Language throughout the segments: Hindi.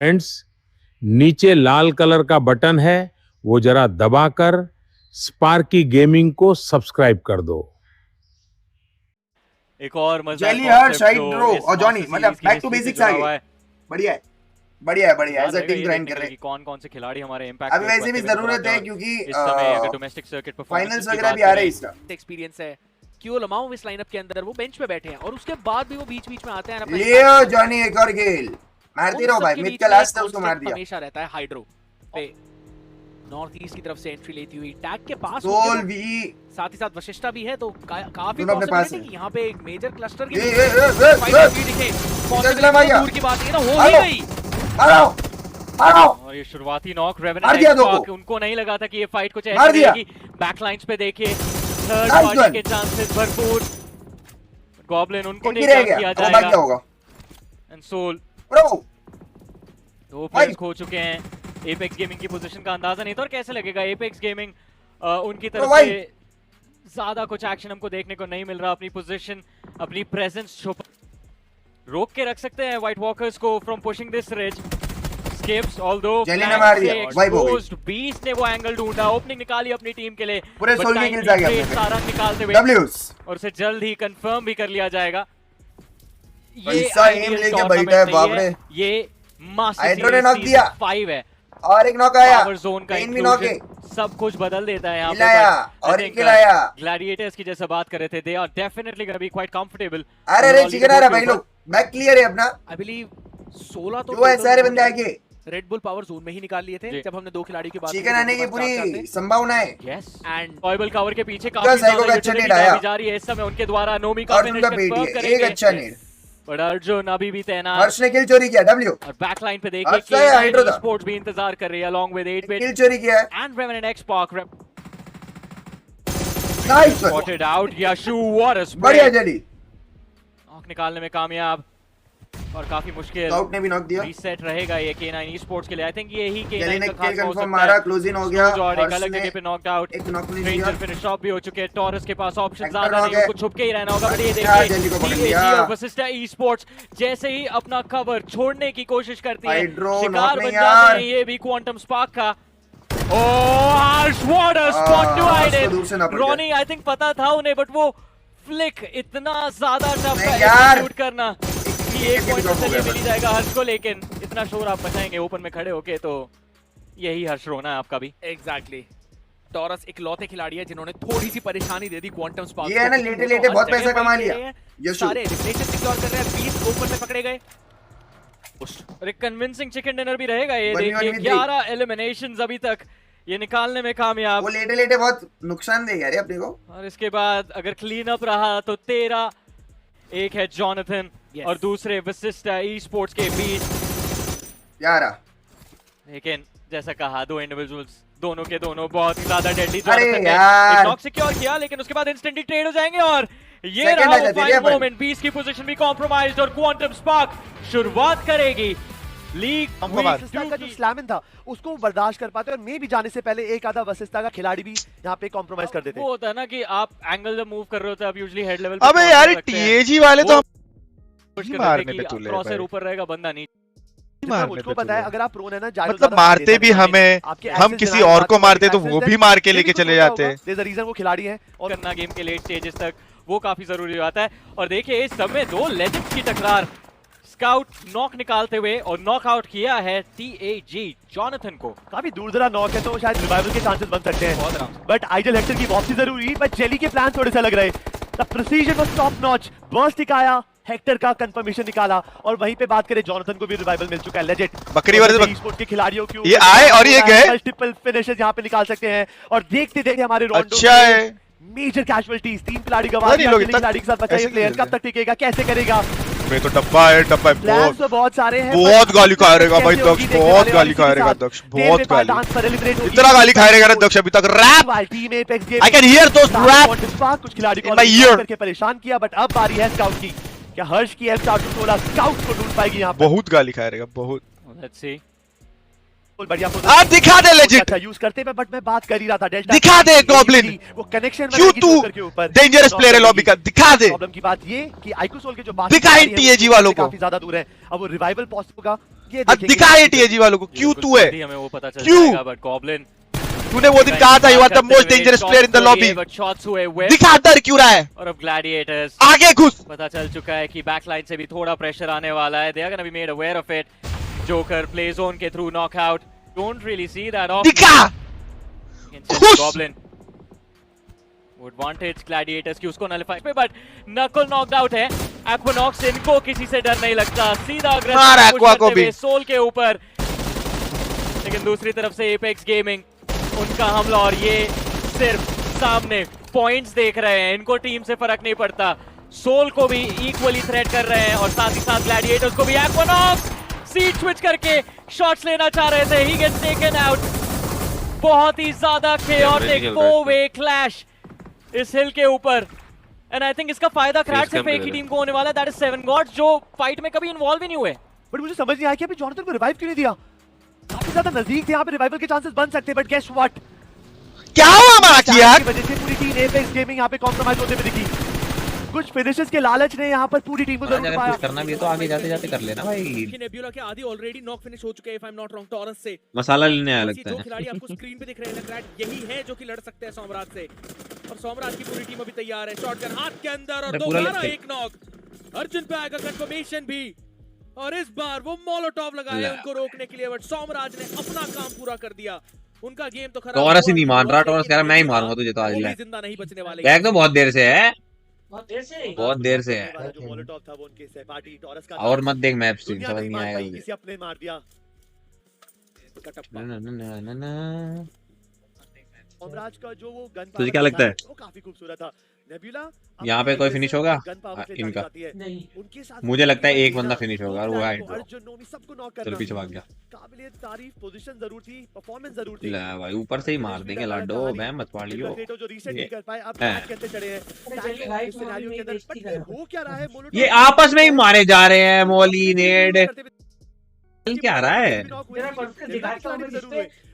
फ्रेंड्स, नीचे लाल कलर का बटन है, वो जरा दबाकर स्पार्की गेमिंग को सब्सक्राइब कर दो। एक और मजेदार जेली हर्ष, concept हाइड्रो जो इस और जॉनी, मास्टर मतलब सीरीज की बैक टू हिस्ट्री से बेसिक्स जुड़ा आ हुआ गए। है। बढ़िया है, बढ़िया है, बढ़िया है। एज अ याद टीम रहेगा ये ग्राइंड देखने कर के रहे लिए हैं। कि कौन-कौन से खिलाड़ी हमारे इम्पैक्ट अभी वैसे भी जरूरत है क्योंकि इस समय अगर डोमेस्टिक सर्किट परफॉर्मेंस फाइनल्स की वगैरह बात भी आ रहे हैं करें इसका। एक्सपीरियंस है। क्यों लमाओ इस लाइनअप के अंदर वो बेंच पे बैठे हैं और उसके बाद भी वो बीच-बीच में आते हैं अपना लियो जॉनी एक और गेल मारती रहो भाई। मिड का लास्ट है, उसको मार दिया। हमेशा रहता है हाइड्रो पे नॉर्थ ईस्ट की तरफ से एंट्री लेती हुई टैग के पास सोल भी साथ ही साथ वशिष्ठा भी है तो काफी दोनों अपने पास पॉसिबिलिटी है। कि यहाँ पे एक मेजर क्लस्टर की ये फाइट भी दिखे। पॉसिबिलिटी दूर की बात है ना, हो ही गई। मारो मारो। और ये शुरुआती नॉक मार दिया दो रेवेनेंट को। उनको नहीं लगा था कि ये फाइट कुछ मार ऐसी दिया। रहेगी। बैकलाइंस पे देखिए थर्ड Nice पार्टी one। के चांसेस भरपूर। गॉब्लिन उनको इनकी टेक रह डाउन गया, किया अब भाग क्या जाएगा होगा एंड सोल ब्रो। दो प्लेयर्स खो चुके हैं। एपेक्स गेमिंग की पोजीशन का अंदाजा नहीं था और कैसे लगेगा एपेक्स गेमिंग उनकी तरफ भाई। से ज्यादा कुछ एक्शन हमको देखने को नहीं मिल रहा। अपनी पोजीशन अपनी प्रेजेंस छुपा रोक के रख सकते हैं व्हाइट वॉकर्स को from pushing this ridge. Skips although jelly ने मार दिया, वाइप हो गई। एक्सपोज्ड बीस्ट ने वो एंगल ढूंढा, ओपनिंग निकाली अपनी टीम के लिए। पूरे But सोल के time किल्स आ गया पे अपने पे। सारा निकालते हुए डब्ल्यूस और उसे जल्द ही कंफर्म भी कर लिया जाएगा। पैसा एम लेके बैठा है, बाप रे। ये मास्टर हाइड्रो ने knock दिया। 5 है। और एक नॉक आया। पावर जोन का तीन भी नॉक है। inclusion सब कुछ बदल देता है यहाँ खिलाया, और एक खिलाया। ग्लैडिएटर्स की जैसे बात कर रहे थे, they are definitely gonna be quite comfortable. अरे अरे चिकन आ रहा भाई लोग, बैक क्लियर है अपना। आई बिलीव 16 तो जो है सारे बंदे आगे। रेड बुल पावर जोन में ही निकाल लिए थे जब हमने दो खिलाड़ियों की बात चिकन आने की पूरी संभावना है। यस एंड पॉइबल कवर के पीछे साइको काफी का अच्छा नेट आया। जा रही है इस समय उनके द्वारा। नोमी का और फिनिश उनका पेटी कंफर्म है, एक करेंगे अच्छा नेट। बट अर्जुन अभी भी तैनात हर्ष ने किल चोरी किया डब्ल्यू। और बैकलाइन पे हर्ष देखिए है, हाइड्रो था। कि स्पोर्ट्स भी इंतजार कर रही है अलोंग विद 8 बिट किल चोरी किया है। And revenant x park nice spotted out. Yashu what a बढ़िया जेली। नॉक निकालने में कामयाब और काफी मुश्किल। स्काउट ने भी नॉक दिया। रीसेट रहेगा ये K9 स्पोर्ट्स के लिए। आई थिंक यही जेली K9 ने का किल खास हो कंफर्म सकता मारा, है। क्लोज इन हो गया। जॉर्ड एक हर्ष अलग ने जगह पे नॉकड आउट। एक नॉक नहीं रेंजर दिया। फिनिश ऑफ भी हो चुके हैं। टॉरस के पास ऑप्शन हेक्टर ज्यादा नॉक नहीं, है। उनको छुप के ही रहना होगा। बट ये अच्छा, जेली को पकड़ देखिए लिया। TAG और वशिष्ठा ई-स्पोर्ट्स जैसे ही अपना कवर छोड़ने की कोशिश करती है, हाइड्रो शिकार नॉक बन नहीं जाते यार। हैं ये भी क्वांटम स्पार्क का। Oh Harsh what a spot to hide Harsh को दूर से ना इट। पड़ गया। रॉनी आई थिंक पता था उन्हें बट वो फ्लिक इतना ज्यादा टफ नहीं है यार। एक्जीक्यूट करना कि एक पॉइंट से मिल ही जाएगा हर्ष को। लेकिन इतना शोर आप बचाएंगे ओपन में खड़े होके तो यही हर्ष रोना है आपका भी। एग्जैक्टली टॉरस इकलौते खिलाड़ी है जिन्होंने थोड़ी सी परेशानी दे दी क्वांटम स्पार्क ये है ना, लेटे लेटे बहुत पैसा कमा लिया। यशु सारे एलिमिनेशन सिक्योर कर रहे हैं। 20 ओपन में पकड़े गए। अरे कन्विंसिंग चिकन डिनर भी रहेगा ये। बनी देखिए बनी 11 एलिमिनेशंस अभी तक ये निकालने में कामयाब। वो लेटे लेटे बहुत नुकसान देगा यार अपने को। और इसके बाद अगर क्लीन अप रहा तो 13 एक है जॉनथन Yes. और दूसरे वशिष्ठा ई स्पोर्ट्स के बीच। 11 लेकिन जैसा कहा दो इंडिविजुअल्स दोनों के दोनों बहुत ही ज्यादा डेडली। अरे जॉनथन ने यार। एक नॉक सिक्योर किया लेकिन उसके बाद इंस्टेंटली ट्रेड हो जाएंगे और ये Second रहा आ वो जाती है फाइनल अपन। मोमेंट। 20 की पोजीशन भी कॉम्प्रोमाइज्ड और क्वांटम स्पार्क शुरुआत करेगी लीग वशिष्ठा का जो स्लैमिन था उसको वो बर्दाश्त कर पाते और मे भी जाने से पहले एक आधा वशिष्ठा का खिलाड़ी भी यहाँ पे कॉम्प्रोमाइज कर देते। वो होता है ना कि आप एंगल जब मूव कर रहे होते हैं आप यूजुअली हेड लेवल अबे यार टीएजी वाले तो मारने पे तुले क्रॉसर ऊपर रहेगा बंदा नहीं। जितना मुझको पता है अगर आप प्रोन है ना जायरो मतलब ज्यादा मारते देता भी है। हमें, आपके हम access किसी deny और बात को करें, मारते तो access वो deny, भी मार के ये भी लेके कुछ चले होता जाते होगा। There's a reason वो खिलाड़ी है और करना गेम के लेट स्टेजेस तक वो काफी जरूरी हो जाता है। और देखिए इस समय दो लेजेंड्स की टकरार। स्काउट नॉक निकालते हुए और नॉक आउट किया है TAG जॉनथन को। काफी दूर दराज नॉक है तो शायद रिवाइवल के चांसेस बन सकते हैं। बहुत आराम से। बट आइडल हेक्टर की वापसी जरूरी बट जेली के प्लान थोड़े से लग रहे। The precision was top notch. Burst दिखाया, हेक्टर का कंफर्मेशन निकाला और वहीं पे बात करें जॉनथन को भी रिवाइवल मिल चुका है। लेजेंड बकरी वर्सेस स्पोर्ट्स के खिलाड़ियों की ये आए और ये गए। मल्टीपल फिनिशेस यहां पे निकाल सकते हैं और देखते देखते हमारे रोंडो अच्छा है। मेजर कैजुअलिटीज 3 खिलाड़ी गवा अरे दिया। लोग अकेले इतना- खिलाड़ी के साथ बचा ये ऐसे प्लेयर खेल कब तक टिकेगा, कैसे करेगा। मैं तो डब्बा है प्लान्स तो बहुत सारे हैं बहुत but गाली खाएगा भाई कैसे होगी दक्ष, देखने बहुत वाले और गाली इसी के खाएगा साथ दक्ष, तेल बहुत में पाल गाली। डांस पर eliminate होगी। इतना गाली खाएगा ना दक्ष अभी तक। रैप While team Apex Gaming I can hear those सारे rap contest पास कुछ खिलाड़ी को in my already ear. करके परेशान किया बट अब बारी है स्काउट की। क्या हर्ष की F416 स्काउट को ढूंढ पाएगी यहाँ पर? बहुत गाली खाएगा बहुत। लेट्स सी बहुत बढ़िया आ दिखा दे legit। अच्छा यूज करते हैं बट मैं बात कर ही रहा था डेल्टा दिखा दे Goblin। वो कनेक्शन क्यों तू डेंजरस प्लेयर है लॉबी का, दिखा दे। प्रॉब्लम की बात ये कि आईक्यू सोल के जो बाकी दिखा इन खिलाड़ी हैं, TAG वो वालों को। काफी ज्यादा दूर है। अब वो रिवाइवल पॉसिबल होगा ये अब देखेंगे। दिखा ये टीएजी वालों को क्यों तू है, जल्दी हमें वो पता चल क्यों? जाएगा, बट गॉब्लिन तूने वो दिन कहा था you are the most dangerous player in the lobby, but shots हुए वेब दिखा डर क्यों रहा है, और अब ग्लैडिएटर्स आगे घुस। पता चल चुका है कि बैकलाइन से भी थोड़ा प्रेशर आने वाला है। They are gonna be made aware of it. Joker play zone के through knockout, don't really see that off दिखा खुश। गॉब्लिन एडवांटेज ग्लैडिएटर्स की, उसको नलिफाई पे, बट नकल नॉकड आउट है। एक्वानॉक्स, इनको किसी से डर नहीं लगता, सीधा मार अग्रेसिव एक्वा को भी। सोल के ऊपर। लेकिन दूसरी तरफ से एपेक्स गेमिंग, उनका हमला, और ये सिर्फ सामने पॉइंट्स देख रहे हैं, इनको टीम से फर्क नहीं पड़ता। सोल को भी इक्वली थ्रेट कर रहे हैं और साथ ही साथ ग्लैडिएटर्स को भी। एक्वानॉक्स सीट स्विच करके शॉट्स लेना चाह रहे थे, ही गेट्स टेकन आउट। बहुत ही ज्यादा chaotic 4-way क्लैश इस हिल के ऊपर, एंड आई थिंक इसका फायदा क्रैक सिर्फ एक ही टीम को होने वाला है, दैट इज 7 गॉड्स, जो फाइट में कभी इन्वॉल्व ही नहीं हुए। बट मुझे समझ नहीं आया कि अभी जॉनथन को रिवाइव क्यों नहीं दिया। काफी ज्यादा नजदीक थे, यहाँ पे रिवाइवल के चांसेस बन सकते हैं, बट गेस व्हाट, क्या हुआ माकी यार, की वजह से पूरी टीम एपेक्स गेमिंग यहाँ पे कॉम्प्रोमाइज होते हुए दिखी। कुछ फिनिशेस के लालच ने यहाँ पर पूरी टीम को जरूर पाया। करना भी है तो आगे जाते जाते कर लेना भाई। नेबुला के आधी ऑलरेडी नॉक फिनिश हो चुके हैं, if I am not wrong, taurus से। मसाला लेने आया और लगता जो है। खिलाड़ी आपको स्क्रीन पे दिख रहे हैं लैंग्रैड, यही है जो कि लड़ सकते हैं सोमराज से। और सोमराज की पूरी टीम अभी तैयार है, शॉटगन हाथ के अंदर और दोबारा एक नॉक। अर्जुन पे आएगा कंफर्मेशन भी, और इस बार वो मोलोटॉव लगाए उनको रोकने के लिए, बट सोमराज ने अपना काम पूरा कर दिया। उनका गेम तो खराब टॉरस ही हुआ नहीं मान रहा, टॉरस कह रहा मैं ही मारूंगा तुझे तो आज वो भी ले। जिंदा नहीं बचने वाले। बैग तो बहुत देर से है, बहुत देर से बहुत देर से है। जो मोलोटॉव था वो उनके सहपाठी टॉरस का और मत देख मैप स्ट्रीम, दुनिया समझ नहीं नहीं मान आएगा पाई, तुझे। किसी अपने मार दिया। ना, ना, ना, ना, ना। सोमराज का जो वो गन तुझे क्या लगता है? वो काफी खूबसूरत था। नेबुला यहाँ पे कोई फिनिश होगा इनका? मुझे लगता है एक बंदा फिनिश होगा और वो है चल पीछे भाग गया। काबिलियत तारीफ पोजीशन जरूर थी, परफॉर्मेंस जरूर थी। ले भाई ऊपर से ही मार देंगे लाडो, मैं मत पालियो। जो रीसेट नहीं कर पाए, अब है। मैच करते चढ़े हैं इस सिनेरियो के अंदर। बट ये हो क्या रहा है, मोलोटॉव ये आपस में ही मारे जा रहे हैं, मोली नेड क्या रहा है।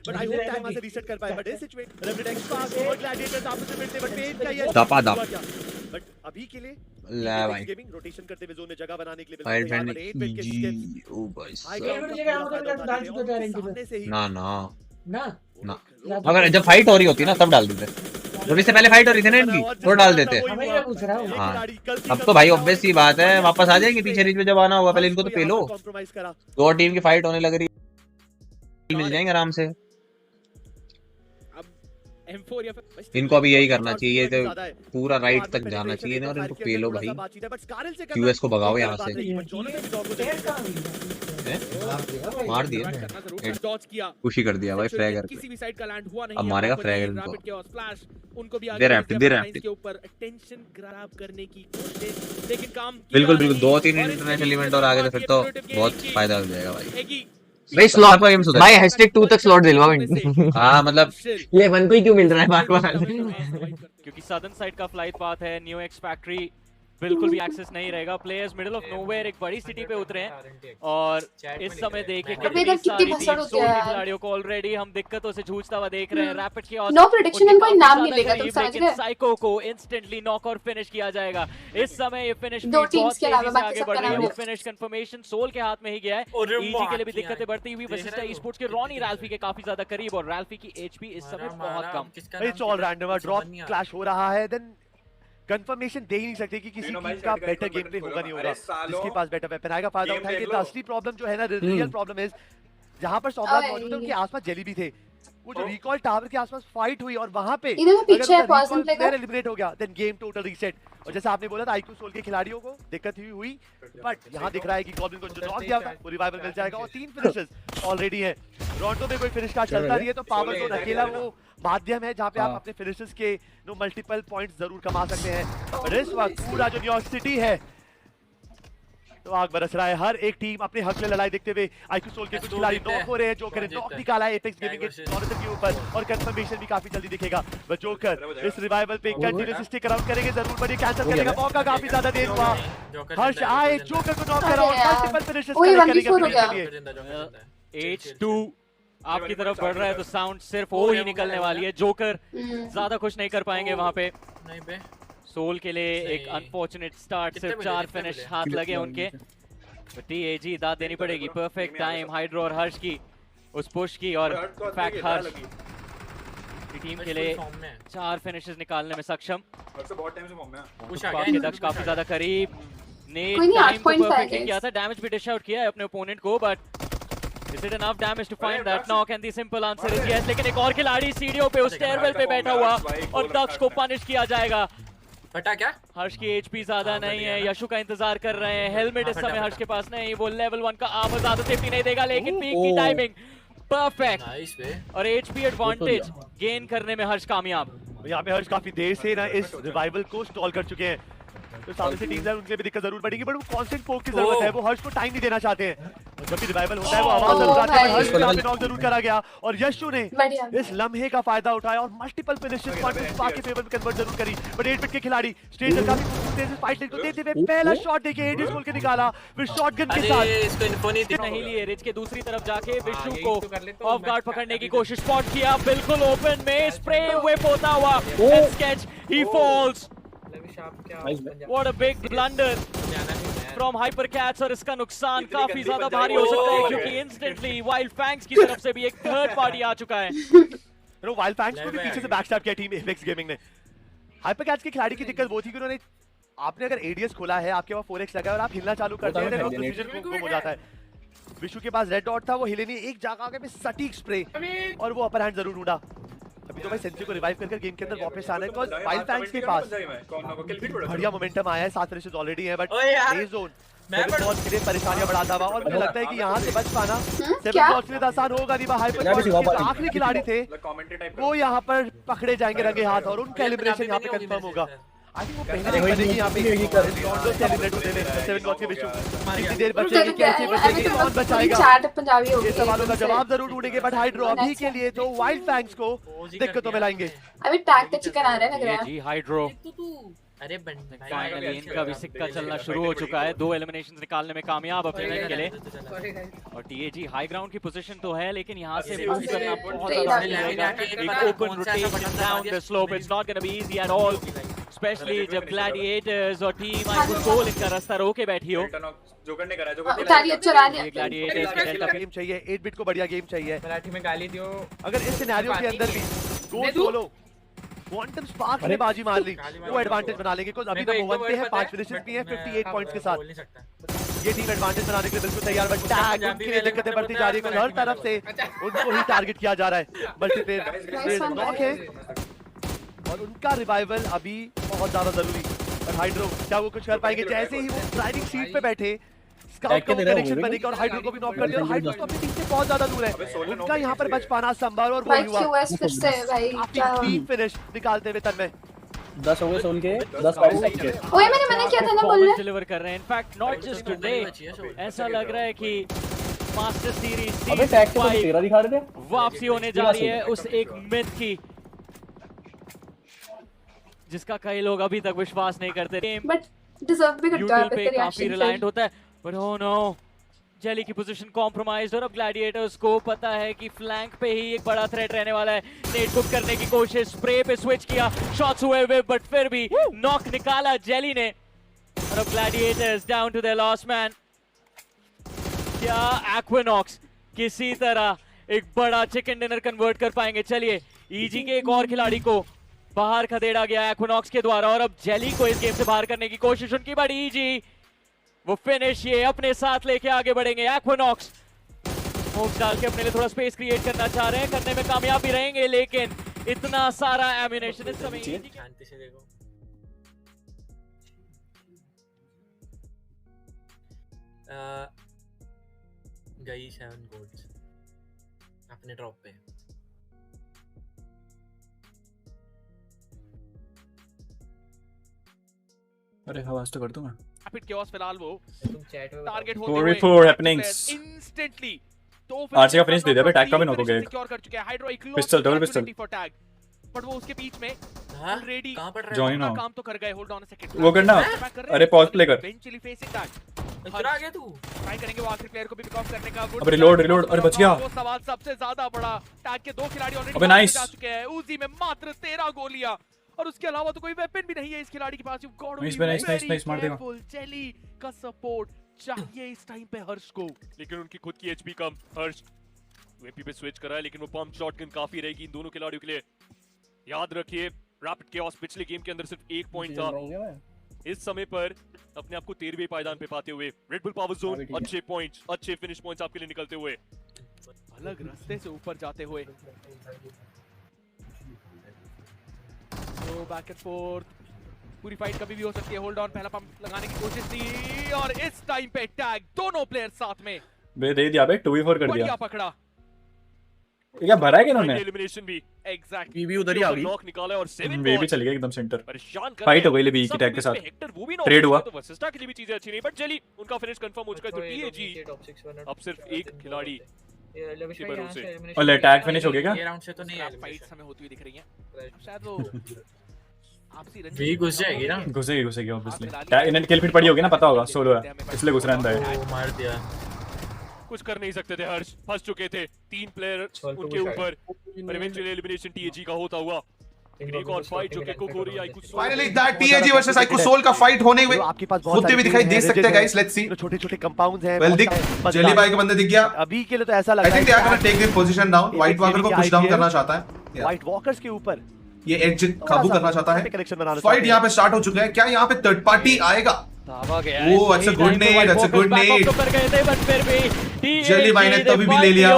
बट आई होप टाइम से रीसेट कर पाए, बट इस सिचुएशन रेवरेंट एक्सपास और ग्लैडिएटर्स आपस में मिलते, बट पेन का ये दपा दप। बट अभी के लिए ले भाई गेमिंग रोटेशन करते हुए जोन में जगह बनाने के लिए फाइट बिल्कुल फ्रेंड तैयार, बट 8 जी के ओ भाई हाई साहब। सामने से ही ना ना ना ना, अगर जब फाइट हो रही होती ना तब डाल देते, जब इससे पहले फाइट हो रही थी ना इनकी तो डाल देते। हमें क्या पूछ रहा हूँ। हाँ अब तो भाई ऑब्वियस सी बात है, वापस आ जाएंगे पीछे रीच में जब आना होगा, पहले इनको तो पेलो। कॉम्प्रोमाइज करा। दो टीम की फाइट होने लग रही है, मिल जाएंगे आराम से। M4 या फिर इनको अभी यही करना चाहिए, तो पूरा राइट तक जाना चाहिए और इनको पेलो भाई, क्यूएस को भगाओ यहाँ से। मार दिया करना जरूर था, डॉज किया। खुशी कर दिया भाई फ्रैगर पे। किसी भी साइड का लैंड हुआ नहीं अब है, मारेगा वहाँ पर फ्रैगर ये इनको। रैपिड के और स्प्लैश उनको भी They're आगे active, they're लाइंस active। के ऊपर अटेंशन ग्रैब करने की कोशिश, लेकिन काम किया बिल्कुल बिल्कुल, नहीं। 2-3 और इंटरनेशनल इस इवेंट और आगे तो फिर तो बहुत फायदा हो जाएगा भाई। हैगी भाई स्लॉट का गेम सुधर भाई #2 तक स्लॉट दिलवाओ। हाँ मतलब ये वन को ही क्यों मिल रहा है बार बार। क्योंकि सदर्न साइड का फ्लाइट पाथ है, न्यू एक्स फैक्ट्री बिल्कुल भी एक्सेस नहीं रहेगा। प्लेयर्स मिडिल ऑफ नोवेयर एक बड़ी सिटी पे उतरे हैं और इस समय देखिए अबे इधर कितनी भसड़ होती है यार। खिलाड़ियों को ऑलरेडी हम दिक्कतों से जूझता हुआ देख रहे हैं। रैपिड की नो प्रेडिक्शन इनको इनाम मिलेगा, तुम समझ रहे हो? साइको को इंस्टेंटली नॉक और फिनिश किया जाएगा। इस समय ये फिनिश दो टीम्स के अलावा बाकी आगे सबका बढ़ रही है। नाम वो है। फिनिश कंफर्मेशन सोल के हाथ में ही गया है। ईजी के लिए भी दिक्कतें बढ़ती हुई वशिष्ठा ई-स्पोर्ट्स के रॉनी रैल्फी के काफी ज्यादा करीब और रैल्फी की एचपी इस समय बहुत कम। It's all random, drop clash हो रहा है, देन कंफर्मेशन दे ही नहीं सकते कि किसी टीम का बेटर गेम प्ले होगा नहीं होगा, जिसके पास बेटर वेपन आएगा फायदा उठाएंगे। द असली प्रॉब्लम जो है ना, रियल प्रॉब्लम इज जहां पर सोमनाथ मौजूद है उनके आसपास जेली भी थे, वो जो रिकॉल टावर के आसपास फाइट हुई और वहां पे इधर पीछे है पर्सन प्ले का एलिमिनेट हो गया, देन गेम टोटल रीसेट। और जैसा आपने बोला था आईक्यू सोल के खिलाड़ियों को दिक्कत हुई, बट यहां दिख रहा है कि गॉब्लिन को जो नॉक दिया था वो रिवाइवल मिल जाएगा और 3 फिनिशेस ऑलरेडी है। रोंडो में कोई फिनिश का चलता नहीं है तो पावर जोन अकेला वो माध्यम है जहां पे आप अपने फिनिशेस के नो मल्टीपल पॉइंट्स जरूर कमा सकते हैं। और इस वक्त पूरा जो न्यूयॉर्क सिटी है तो आग बरस रहा है, हर एक टीम अपने हक में लड़ाई देखते हुए। आईक्यू सोल के कुछ खिलाड़ी नॉक हो रहे हैं, जोकर ने नॉक निकाला है एपेक्स गेमिंग के जॉनथन के ऊपर और कंफर्मेशन भी काफी जल्दी दिखेगा। बट जोकर इस रिवाइवल पे कंटीन्यूअस स्टिक अराउंड करेंगे जरूर, बट ये कैंसिल करेगा, मौका काफी ज्यादा देर हुआ। हर्ष आए, जोकर को नॉक करा और मल्टीपल फिनिशेस करेंगे। H2 आपकी तरफ बढ़ रहा है तो साउंड सिर्फ वो ही निकलने वाली है। जोकर ज्यादा कुछ नहीं कर पाएंगे वहां पे। नहीं बे सोल के लिए एक अनफॉर्चुनेट स्टार्ट, सिर्फ 4 फिनिश हाथ लगे उनके। तो TAG दाद देनी पड़ेगी। परफेक्ट टाइम हाइड्रो और हर्ष की उस पुश की, और फैक्ट हर्ष की टीम के लिए 4 फिनिशेस निकालने में सक्षम। दक्ष काफी ज्यादा करीब, नेट कोई नहीं, 8 टाइम को points परफेक्टली आएगा। किया था, डैमेज भी डिश आउट किया है अपने ओपोनेंट को, but is it enough damage to find that knock? And the simple answer is yes. लेकिन एक और खिलाड़ी सीढ़ियों पे उस स्टेयरवेल पे बैठा हुआ और दक्ष को पनिश किया जाएगा। फटा क्या? हर्ष की एचपी ज्यादा नहीं है, यशु का इंतजार कर रहे हैं। हेलमेट इस समय हर्ष के पास नहीं, वो लेवल 1 का आर्मर ज्यादा सेफ्टी नहीं देगा, लेकिन पीक की टाइमिंग परफेक्ट और एचपी एडवांटेज गेन करने में हर्ष कामयाब। यहाँ पे हर्ष काफी देर से ना इस रिवाइवल को स्टॉल कर चुके हैं, तो सामने से टीम्स है उनके भी दिक्कत जरूर पड़ेगी, बट वो कांस्टेंट पोक की जरूरत है। वो हर्ष को टाइम नहीं देना चाहते हैं, और जब भी रिवाइवल होता है वो आवाज जरूर आती है। हर्ष को यहाँ पे नॉक जरूर करा गया, और यशु ने बढ़िया। इस लम्हे का फायदा उठाया और मल्टीपल फिनिशेस पॉइंट स्पार्क के फेवर में कन्वर्ट जरूर करी। बट 8 बिट के खिलाड़ी स्टेज पर काफी तेज से फाइट को देते हुए पहला शॉट देखिए एडीएस खोल के निकाला, फिर शॉटगन के साथ इसको इन्फो नहीं लिए। रिच के दूसरी तरफ जाके विशु को ऑफ गार्ड पकड़ने की कोशिश, स्पॉट किया बिल्कुल ओपन में, स्प्रे व्हिप होता हुआ, स्केच ही falls. What a big blunder from Hypercats, और इसका नुकसान काफी ज्यादा भारी हो सकता है, क्योंकि इंस्टेंटली वाइल्ड फैंग्स की तरफ से भी एक थर्ड पार्टी आ चुका है। वाइल्ड फैंग्स को भी पीछे से बैकस्टैप किया टीम एपेक्स गेमिंग ने। हाइपरकैट्स के खिलाड़ी की दिक्कत वो थी कि उन्होंने, आपने अगर एडीएस खोला है, आपके पास 4x लगा है और आप हिलना चालू करते हैं तो प्रिसिजन गुम हो जाता है। विशु के पास रेड डॉट था, वो हिले नहीं, एक जगह पे सटीक स्प्रे और वो अपर हैंड जरूर ढूंढा। अभी तो भाई सेंचुरी को रिवाइव कर गेम के अंदर वापस आना है, बिकॉज़ वाइल्ड फैंग्स के पास बढ़िया मोमेंटम आया है, 7 फिनिशेस ऑलरेडी है, बट ए जोन 7 बॉल्स के लिए परेशानियां बढ़ाता हुआ, और मुझे लगता है कि यहां से बच पाना 7 बॉल्स के लिए आसान होगा नहीं। हाइपर आखिरी खिलाड़ी थे वो यहां पर पकड़े जाएंगे रंगे हाथ, और उनका एलिमिनेशन यहां पे कंफर्म होगा। आई थिंक वो पहले ही बनेगी यहां पे रोंडो सेलिब्रेट होते हैं 7 बॉल्स के विशु। कितनी देर बचेगी, कैसे बचेगी, कौन बचाएगा, चार पंजाबी हो ये गए सवालों का जवाब जरूर ढूंढेंगे। बट हाइड्रो अभी के लिए तो वाइल्ड फैंग्स को दिक्कतों में लाएंगे। अभी टैग के चिकन आ रहा है लग रहा है। जी हाइड्रो अरे फाइनली इनका भी सिक्का चलना शुरू हो चुका है, 2 एलिमिनेशंस निकालने में कामयाब अपने टीम के लिए। और टीएजी हाई ग्राउंड की पोजीशन तो है, लेकिन यहां से मूव करना बहुत ज्यादा रहेगा। एक open rotation down the slope, it's not gonna be easy at all, specially जब ग्लैडिएटर्स और टीम आईक्यू सोल इनका रास्ता रोके बैठी हो। जो करने करा जो करने चुरा लिया। ग्लैडिएटर्स के डेल्टा गेम चाहिए, 8 बिट को बढ़िया गेम चाहिए। मराठी में गाली दियो। अगर इस सिनेरियो के अंदर भी गो सोलो क्वांटम स्पार्क ने बाजी मार ली, वो एडवांटेज बना लेंगे, बिकॉज़ अभी तो वो 1 पे है, 5 फिनिशेस भी हैं 58 पॉइंट्स के साथ। ये टीम एडवांटेज बनाने के लिए बिल्कुल तैयार, बट टैग उनके लिए दिक्कतें बढ़ती जा रही है, हर तरफ से उनको ही टारगेट किया जा रहा है। मल्टीप्लेयर नॉक है और उनका रिवाइवल अभी बहुत ज्यादा जरूरी। और हाइड्रो क्या वो कुछ कर पाएंगे? जैसे ही वो ड्राइविंग सीट पे बैठे, स्काउट का कनेक्शन बनेगा और हाइड्रो को भी नॉक कर दिया, और हाइड्रो तो अपनी टीम से बहुत ज्यादा दूर है, उनका यहाँ पर बच पाना संभव, और वही हुआ। क्यूएस फिर से भाई क्या 3 फिनिश निकालते हुए तन्मय 10 हो गए सोल के 10 फाइट के। ओए मैंने मना किया था ना बोलने। डिलीवर कर रहे हैं, इनफैक्ट नॉट जस्ट टुडे, ऐसा लग रहा है कि मास्टर सीरीज अबे टैग के तो 13 दिखा रहे थे, वापसी होने जा रही है उस एक मिथ की जिसका कई लोग अभी तक विश्वास नहीं करते। बट डिजर्व भी करता है पे काफी रिलायंट होता है, बट ओह नो, जेली की पोजीशन कॉम्प्रोमाइज्ड, और अब ग्लैडिएटर्स को पता है कि फ्लैंक पे ही एक बड़ा थ्रेट रहने वाला है। नेट कुक करने की कोशिश, स्प्रे पे स्विच किया, शॉट्स हुए हुए, बट फिर भी नॉक निकाला जेली ने, और अब Gladiators down to their last man. क्या एक्विनॉक्स किसी तरह एक बड़ा चिकन डिनर कन्वर्ट कर पाएंगे? चलिए, ईजी के एक और खिलाड़ी को बाहर खदेड़ा गया एक्विनॉक्स के द्वारा, और अब जेली को इस गेम से बाहर करने की कोशिश उनकी, बड़ी ईजी वो फिनिश ये अपने साथ लेके आगे बढ़ेंगे। एक्विनॉक्स स्मोक्स डाल के अपने लिए थोड़ा स्पेस क्रिएट करना चाह रहे हैं, करने में कामयाब भी रहेंगे, लेकिन इतना सारा एम्यूनेशन इस समय शांति से देखो। गई 7 गोल्ड्स अपने ड्रॉप पे। अरे आवाज तो कर दूं मैं। रैपिड chaos फिलहाल वो तुम चैट में टारगेट Four होते with four happenings. Instantly RC का फिनिश दे दिया, टैग का भी नॉक हो गया। सिक्योर कर चुके हैं हाइड्रो, एक pistol, double pistol for tag, but वो उसके बीच में ऑलरेडी कहां पड़ रहा है? जॉइन अपना हो काम तो कर गए। होल्ड ऑन अ सेकंड, वो करना। अरे पॉज प्ले कर, इवेंचुअली फेसिंग दैट चुरा गया तू। ट्राई करेंगे वो आखिरी प्लेयर को भी पिक ऑफ करने का। अब रिलोड अरे बच गया। वो सवाल सबसे ज्यादा बड़ा, टैग के 2 खिलाड़ी अबे ऑलरेडी नाइस जा चुके हैं, उजी में मात्र 13 गोलियां, और उसके अलावा तो कोई वेपन भी नहीं है इस खिलाड़ी के पास। You got to be nice nice nice मार देगा। जेली का सपोर्ट चाहिए इस टाइम पे हर्ष को, लेकिन उनकी खुद की एचपी कम। हर्ष यूएमपी पे स्विच कर रहा है, लेकिन वो पंप शॉटगन काफी रहेगी इन दोनों खिलाड़ियों के लिए। याद रखिए रैपिड केओस पिछले गेम के अंदर सिर्फ 1 पॉइंट था, इस समय पर अपने आप को 13वें पायदान पे पाते हुए रेड बुल पावर जोन अच्छे पॉइंट्स, अच्छे फिनिश पॉइंट्स आपके लिए निकलते हुए, अलग रास्ते से ऊपर जाते हुए। तो बैक एंड फोर्थ, पूरी फाइट कभी भी हो सकती है। होल्ड ऑन, पहला पंप लगाने की कोशिश थी और इस टाइम पे टैग, दोनों प्लेयर साथ में बे दे दिया बे 2v4 कर बढ़िया दिया। पकड़ा। ये क्या भरा है कि इन्होंने? एलिमिनेशन भी एग्जैक्टली भी उधर ही आ गई। नॉक निकाला और 7 वे भी चल गया एकदम सेंटर। परेशान कर फाइट रहे हो गई ले बी हैं। की सब टैग के इसमें साथ। हेक्टर वो भी knock ट्रेड हो हुआ। चुका है, तो वसिस्टा के लिए भी चीजें अच्छी नहीं, बट चली उनका फिनिश कंफर्म हो चुका है। तो टीएजी अब सिर्फ एक खिलाड़ी के भरोसे। और टैग फिनिश हो गया क्या? ये राउंड से तो नहीं है, फाइट्स हमें होती हुई दिख रही हैं शायद। वो आपसी रंजी भी घुस जाएगी ना? घुसेगी ऑब्वियसली। टैग इन्हें किल फिट पड़ी होगी ना, पता होगा सोलो है इसलिए घुस रहा है। वो मार दिया, कुछ कर नहीं सकते थे। हर्ष फंस चुके थे, 3 प्लेयर उनके ऊपर, पर इवेंचुअली एलिमिनेशन टीएजी का होता हुआ। एक और फाइट जो कि कुक हो रही है IQ Soul. Finally that TAG versus IQ Soul का फाइट होने हुए आपके पास बहुत होते हुए दिखाई दे सकते हैं गाइस। Let's see. छोटे-छोटे कंपाउंड्स हैं। वेल दिख जेली भाई के बंदे दिख गया। अभी के लिए तो ऐसा लग आई रहा है think they are gonna take this position down. White Walker को पुश डाउन करना चाहता है। व्हाइट वॉकर्स के ऊपर ये एज काबू करना चाहता है। कनेक्शन बनाना। फाइट यहां पे स्टार्ट हो चुका है। क्या यहां पे थर्ड पार्टी आएगा? ओह अच्छा गुड नेट, अच्छा गुड नेट। जेली भाई ने तो भी ले लिया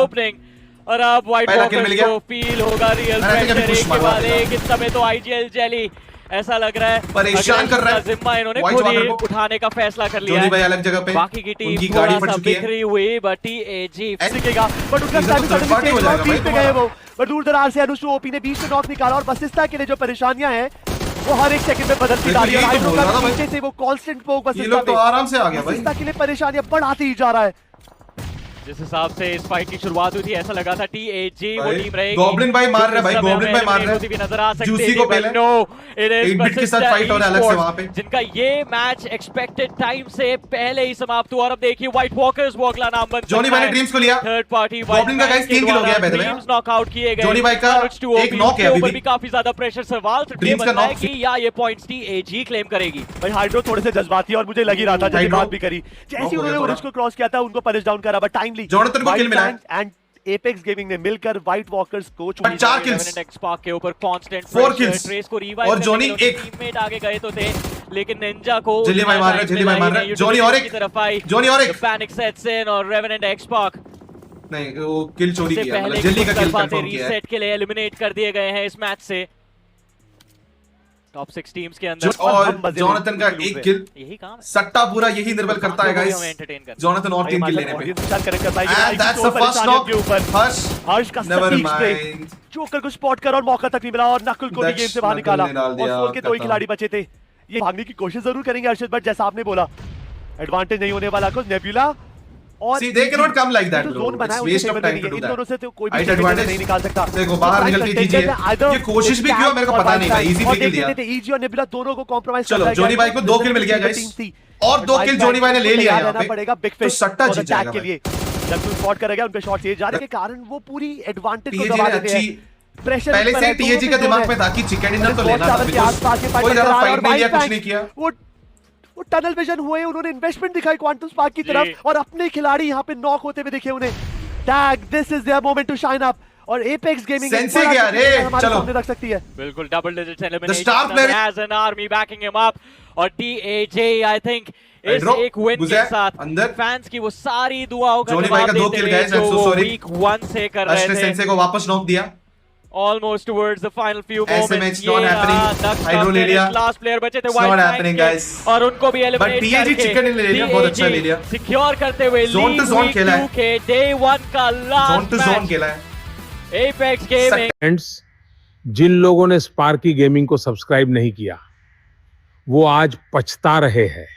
और अब व्हाइट पहला kill मिल वॉकर्स गया। को फील होगा रियल मैंने think अभी प्रेशर। push एक के मारवा बाद दिया। एक इस समय तो आईजीएल जेली ऐसा लग रहा है परेशान कर रहा है। जिम्मा इन्होंने White खुद ही Walker को। उठाने का फैसला कर लिया जोनी भाई है। अलग जगह पे, बाकी की टीम उनकी गाड़ी थोड़ा फट सा चुकी है। बिखरी हुई, बट टीएजी दिखेगा, बट उसका इधर तो टाइम third party हो जाएगा भाई पे गए वो। बट दूर दराज से अनुष्टु ओपी ने बीच में नॉक निकाला और बसिस्ता के लिए जो परेशानियां हैं वो हर एक सेकंड में बदलती जा रही है। यही तो बोल रहा था भाई। पीछे से वो कांस्टेंट पोक ये लोग तो आराम से आ गया भाई। बसिस्ता के लिए परेशानियां बढ़ाती ही जा रहा है। जिस हिसाब से इस फाइट की शुरुआत हुई थी ऐसा लगा था टीएजी वो भाई, टीम रहेगी। गॉब्लिन भाई मार रहे हैं भाई, गॉब्लिन भाई मार रहे हैं। होती हुई नजर आ सकती जूसी थी, को but पहले no, it is 8 बिट के साथ Persistent फाइट हो रहा है अलग से Esports, वहां पे। जिनका ये मैच एक्सपेक्टेड टाइम से पहले ही समाप्त हुआ। और अब देखिए व्हाइट वॉकर्स वॉकला नाम बन जोनी भाई ने ड्रीम्स को लिया। थर्ड पार्टी गॉब्लिन का गाइस 3 किल हो गया है भाई। ड्रीम्स नॉकआउट किए गए। जोनी भाई का एक नॉक है अभी ऊपर भी। भी काफी ज्यादा प्रेशर सवाल तो ये ड्रीम्स का बनता है knock कि या ये पॉइंट्स टीएजी क्लेम करेगी। भाई हाइड्रो थोड़े से जज्बाती और मुझे लग ही रहा था जब हाइड्रो बात भी करी जैसे ही उन्होंने ओरेंज को क्रॉस किया था उनको पनिश डाउन करा, बट टाइमली जोनाथन को किल मिला है। एंड एपेक्स गेमिंग ने मिलकर व्हाइट वॉकर्स को बट 4 kills, एक्सपार्क के ऊपर कांस्टेंट 4 kills, ट्रेस को रिवाइव और जोनी एक। टीममेट आगे गए तो थे, लेकिन निंजा को जेली भाई मार रहे हैं, जेली भाई मार रहे हैं। जोनी और एक, तरफ आई, जोनी और एक। पैनिक सेट्स इन और रेवेनेंट एक्सपार्क नहीं वो किल चोरी से किया, पहले मतलब जेली का किल तरफा कंफर्म किया है। रीसेट के लिए एलिमिनेट कर दिए गए हैं इस मैच से। टॉप 6 टीम्स के अंदर और जोनाथन का एक किल, यही काम है। सट्टा पूरा यही निर्भर करता है गाइस। हमें entertain करना है। जोनाथन और 3 किल लेने पे। करेक्ट कर पाएगी And that's the first knock. हर्ष हर्ष का never सटीक स्प्रे mind. जोकर को स्पॉट कर और मौका तक नहीं मिला और नकुल को भी That's गेम से बाहर नकुल निकाला ने डाल और दिया, सोल के 2 ही खत्म। खिलाड़ी बचे थे। ये भागने की कोशिश जरूर करेंगे हर्षद, बट जैसा आपने बोला एडवांटेज नहीं होने वाला को नेबुला और See, they cannot come like that, जो bro. जोन बना है It's उनके waste of फेवर में time नहीं है। to do in that. दोनों से तो कोई भी Height advantage advantage नहीं निकाल सकता। देखो बाहर निकलती चीजें। ये कोशिश भी की हो मेरे को पता नहीं भाई, इजी किल दिया। इजी और नेबुला दोनों को कॉम्प्रोमाइज चलो जोनी भाई को 2 किल मिल गया गाइस और 2 किल जोनी भाई ने ले लिया यहाँ पे। पड़ेगा बिग तो फिश सट्टा जीत जाएगा के भाई। लिए। जब तुम स्पॉट करेगा उनके शॉट तेज जाने के कारण वो पूरी एडवांटेज को टीएजी दबा ने देते अच्छी हैं। प्रेशर पहले से टीएजी का दिमाग में था कि चिकन डिनर तो लेना था, कोई ज्यादा फाइट नहीं लिया, कुछ नहीं किया। वो टनल विजन हुए, उन्होंने इन्वेस्टमेंट दिखाई क्वांटम स्पार्क की तरफ और अपने खिलाड़ी यहाँ पे नॉक होते हुए दिखे उन्हें। TAG this is their moment to shine up और एपेक्स गेमिंग सेंसे गया रे, चलो रख सकती है। बिल्कुल double digit The star player elimination as an army backing him up और TAG I think is Hydro, एक विन गुजर, के साथ अंदर। फैंस की वो सारी दुआओं का जोनी भाई जवाब का 2 देते किल हुए guys, I'm जो so वो sorry। वीक 1 से कर हर्ष ने रहे थे सेंसे को वापस नॉक दिया। almost towards the final few ऐसे moments। match not happening। Hydro ले लिया। लास्ट प्लेयर बचे थे It's White not Fang happening, के, guys। और उनको भी एलिमिनेट But TAG chicken ले लिया, बहुत अच्छा ले लिया। सिक्योर करते हुए Zone to zone खेला है। के डे 1 का जोन लास्ट टू जोन खेला है। Apex gaming. फ्रेंड्स, जिन लोगों ने स्पार्की गेमिंग को सब्सक्राइब नहीं किया वो आज पछता रहे हैं।